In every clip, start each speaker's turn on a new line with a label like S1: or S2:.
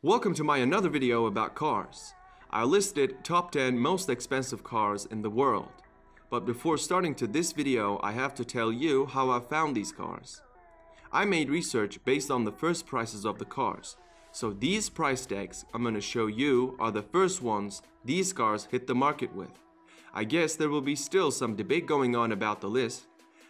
S1: Welcome to my another video about cars. I listed top 10 most expensive cars in the world. But before starting to this video, I have to tell you how I found these cars. I made research based on the first prices of the cars. So these price tags I'm going to show you are the first ones these cars hit the market with. I guess there will be still some debate going on about the list.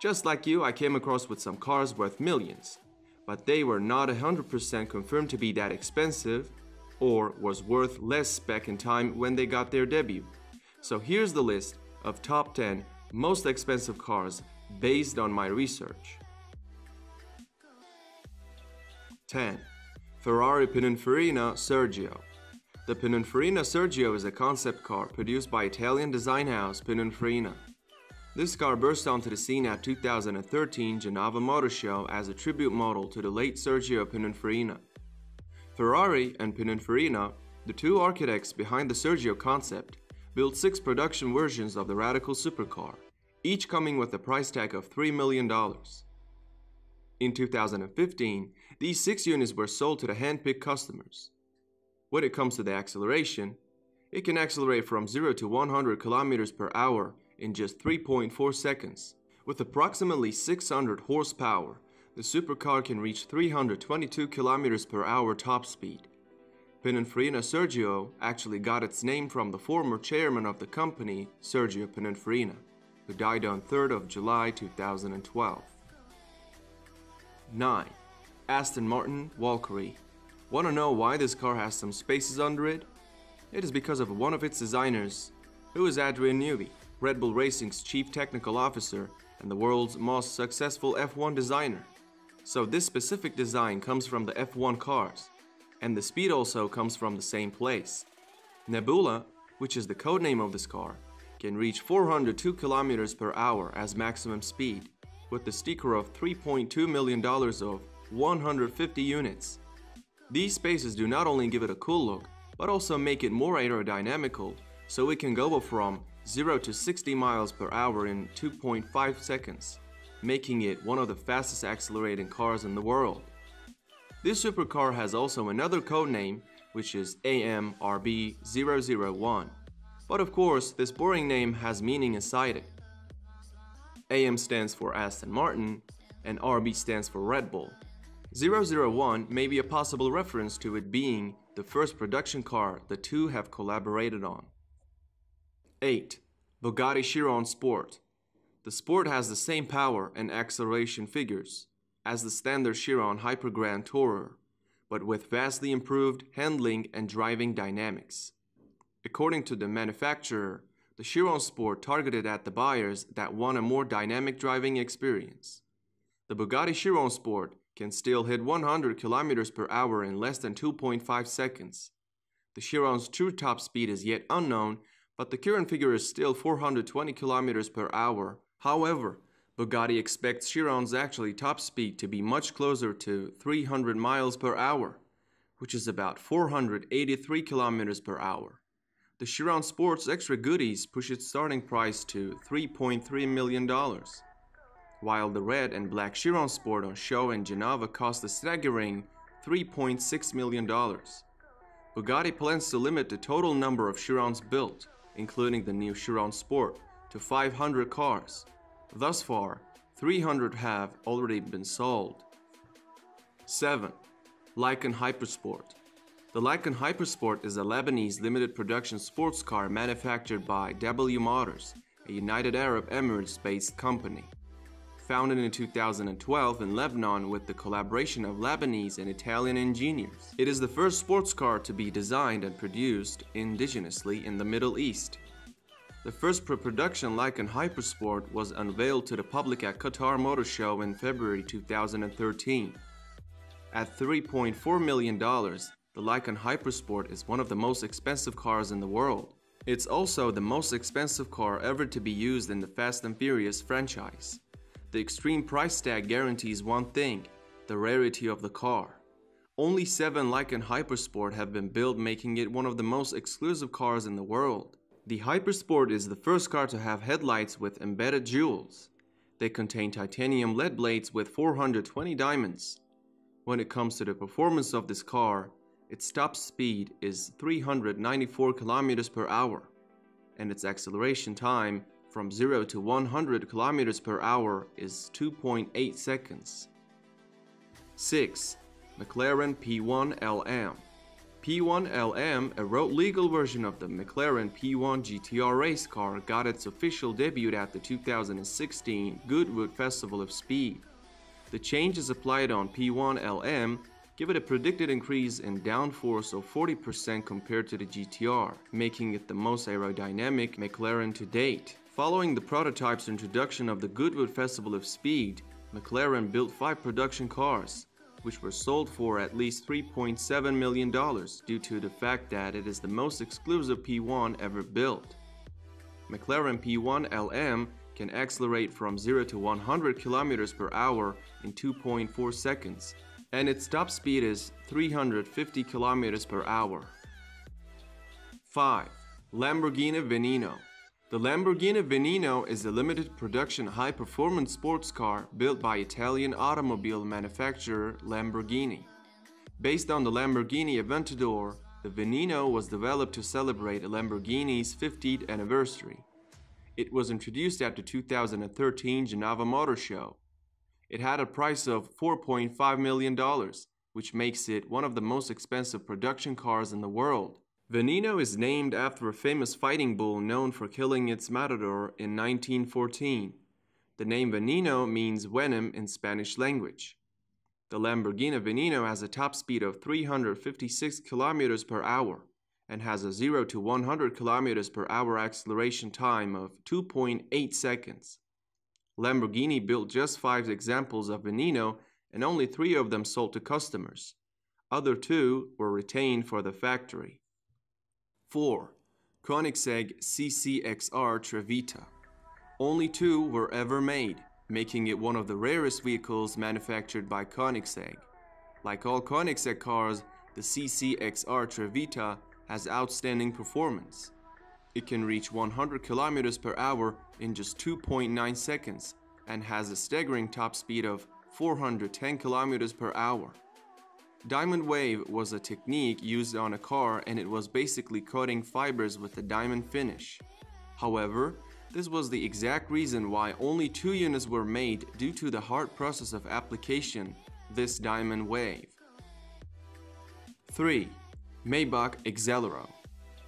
S1: Just like you, I came across with some cars worth millions. But they were not 100% confirmed to be that expensive or was worth less back in time when they got their debut. So here's the list of top 10 most expensive cars based on my research. 10. Ferrari Pininfarina Sergio. The Pininfarina Sergio is a concept car produced by Italian design house Pininfarina. This car burst onto the scene at 2013 Geneva Motor Show as a tribute model to the late Sergio Pininfarina. Ferrari and Pininfarina, the two architects behind the Sergio concept, built 6 production versions of the radical supercar, each coming with a price tag of $3 million. In 2015, these 6 units were sold to the hand-picked customers. When it comes to the acceleration, it can accelerate from 0 to 100 km per hour in just 3.4 seconds. With approximately 600 horsepower, the supercar can reach 322 km per hour top speed. Pininfarina Sergio actually got its name from the former chairman of the company, Sergio Pininfarina, who died on 3rd of July 2012. 9. Aston Martin Valkyrie. Want to know why this car has some spaces under it? It is because of one of its designers, who is Adrian Newey, Red Bull Racing's chief technical officer and the world's most successful F1 designer. So this specific design comes from the F1 cars, and the speed also comes from the same place. Nebula, which is the codename of this car, can reach 402 km per hour as maximum speed, with the sticker of $3.2 million of 150 units. These spaces do not only give it a cool look, but also make it more aerodynamical, so it can go from 0 to 60 miles per hour in 2.5 seconds, making it one of the fastest accelerating cars in the world. This supercar has also another codename, which is AMRB001. But of course, this boring name has meaning inside it. AM stands for Aston Martin, and RB stands for Red Bull. 001 may be a possible reference to it being the first production car the two have collaborated on. 8. Bugatti Chiron Sport. The Sport has the same power and acceleration figures as the standard Chiron Hypergrand Tourer, but with vastly improved handling and driving dynamics. According to the manufacturer, the Chiron Sport targeted at the buyers that want a more dynamic driving experience. The Bugatti Chiron Sport can still hit 100 km per hour in less than 2.5 seconds. The Chiron's true top speed is yet unknown, but the current figure is still 420 km per hour. However, Bugatti expects Chiron's actually top speed to be much closer to 300 miles per hour, which is about 483 km per hour. The Chiron Sport's extra goodies push its starting price to $3.3 million, while the red and black Chiron Sport on show in Geneva cost a staggering $3.6 million. Bugatti plans to limit the total number of Chirons built, including the new Chiron Sport, to 500 cars. Thus far, 300 have already been sold. 7. Lykan Hypersport. The Lykan Hypersport is a Lebanese limited production sports car manufactured by W Motors, a United Arab Emirates-based company. Founded in 2012 in Lebanon with the collaboration of Lebanese and Italian engineers. It is the first sports car to be designed and produced indigenously in the Middle East. The first pre-production Lykan Hypersport was unveiled to the public at Qatar Motor Show in February 2013. At $3.4 million, the Lykan Hypersport is one of the most expensive cars in the world. It's also the most expensive car ever to be used in the Fast and Furious franchise. The extreme price tag guarantees one thing: the rarity of the car. Only 7 Lykan Hypersport have been built, making it one of the most exclusive cars in the world. The Hypersport is the first car to have headlights with embedded jewels. They contain titanium LED blades with 420 diamonds. When it comes to the performance of this car, Its top speed is 394 km per hour, and its acceleration time from 0 to 100 km per hour is 2.8 seconds. 6. McLaren P1LM. P1LM, a road-legal version of the McLaren P1 GTR race car, got its official debut at the 2016 Goodwood Festival of Speed. The changes applied on P1LM give it a predicted increase in downforce of 40% compared to the GTR, making it the most aerodynamic McLaren to date. Following the prototype's introduction of the Goodwood Festival of Speed, McLaren built 5 production cars, which were sold for at least $3.7 million due to the fact that it is the most exclusive P1 ever built. McLaren P1LM can accelerate from 0 to 100 km per hour in 2.4 seconds, and its top speed is 350 km per hour. 5. Lamborghini Veneno. The Lamborghini Veneno is a limited production high-performance sports car built by Italian automobile manufacturer Lamborghini. Based on the Lamborghini Aventador, the Veneno was developed to celebrate Lamborghini's 50th anniversary. It was introduced at the 2013 Geneva Motor Show. It had a price of $4.5 million, which makes it one of the most expensive production cars in the world. Veneno is named after a famous fighting bull known for killing its matador in 1914. The name Veneno means venom in Spanish language. The Lamborghini Veneno has a top speed of 356 km per hour and has a 0 to 100 km per hour acceleration time of 2.8 seconds. Lamborghini built just 5 examples of Veneno and only 3 of them sold to customers. Other 2 were retained for the factory. 4. Koenigsegg CCXR Trevita. Only 2 were ever made, making it one of the rarest vehicles manufactured by Koenigsegg. Like all Koenigsegg cars, the CCXR Trevita has outstanding performance. It can reach 100 km per hour in just 2.9 seconds and has a staggering top speed of 410 km per hour. Diamond wave was a technique used on a car, and it was basically coating fibers with a diamond finish. However, this was the exact reason why only 2 units were made due to the hard process of application, this diamond wave. 3. Maybach Exelero.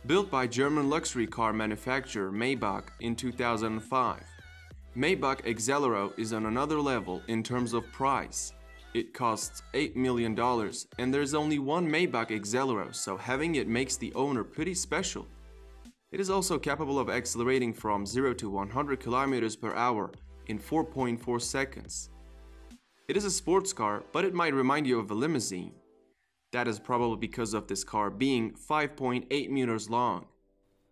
S1: Built by German luxury car manufacturer Maybach in 2005. Maybach Exelero is on another level in terms of price. It costs $8 million, and there's only one Maybach Exelero, so having it makes the owner pretty special. It is also capable of accelerating from 0 to 100 km per hour in 4.4 seconds. It is a sports car, but it might remind you of a limousine. That is probably because of this car being 5.8 meters long.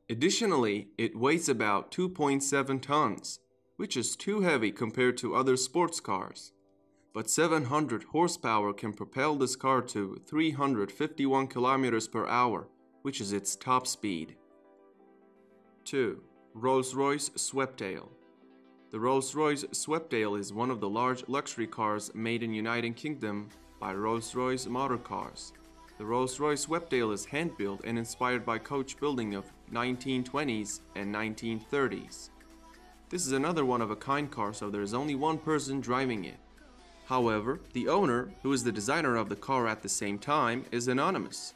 S1: Additionally, it weighs about 2.7 tons, which is too heavy compared to other sports cars. But 700 horsepower can propel this car to 351 km per hour, which is its top speed. 2. Rolls-Royce Sweptail. The Rolls-Royce Sweptail is one of the large luxury cars made in United Kingdom by Rolls-Royce Motor Cars. The Rolls-Royce Sweptail is hand-built and inspired by coach building of 1920s and 1930s. This is another one-of-a-kind car, so there is only one person driving it. However, the owner, who is the designer of the car at the same time, is anonymous.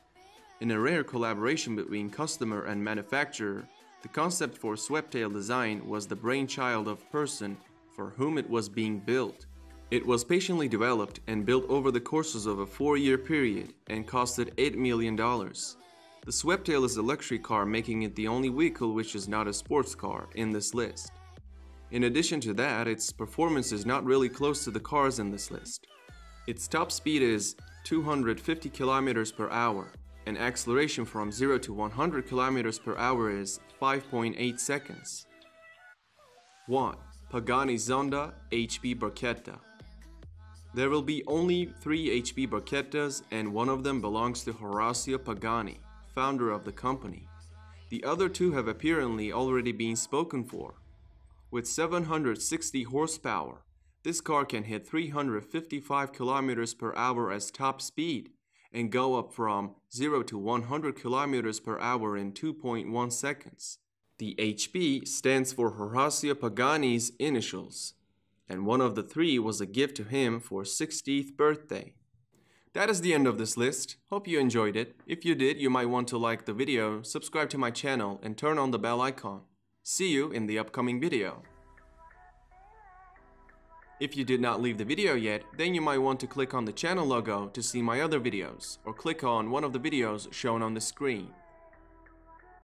S1: In a rare collaboration between customer and manufacturer, the concept for Sweptail design was the brainchild of a person for whom it was being built. It was patiently developed and built over the courses of a 4-year period and costed $8 million. The Sweptail is a luxury car, making it the only vehicle which is not a sports car in this list. In addition to that, its performance is not really close to the cars in this list. Its top speed is 250 km per hour, and acceleration from 0 to 100 km per hour is 5.8 seconds. 1. Pagani Zonda HP Barchetta. There will be only 3 HP Barchettas, and one of them belongs to Horacio Pagani, founder of the company. The other 2 have apparently already been spoken for. With 760 horsepower, this car can hit 355 km per hour as top speed and go up from 0 to 100 kilometers per hour in 2.1 seconds. The HB stands for Horacio Pagani's initials, and one of the three was a gift to him for his 60th birthday. That is the end of this list. Hope you enjoyed it. If you did, you might want to like the video, subscribe to my channel, and turn on the bell icon. See you in the upcoming video. If you did not leave the video yet, then you might want to click on the channel logo to see my other videos, or click on one of the videos shown on the screen.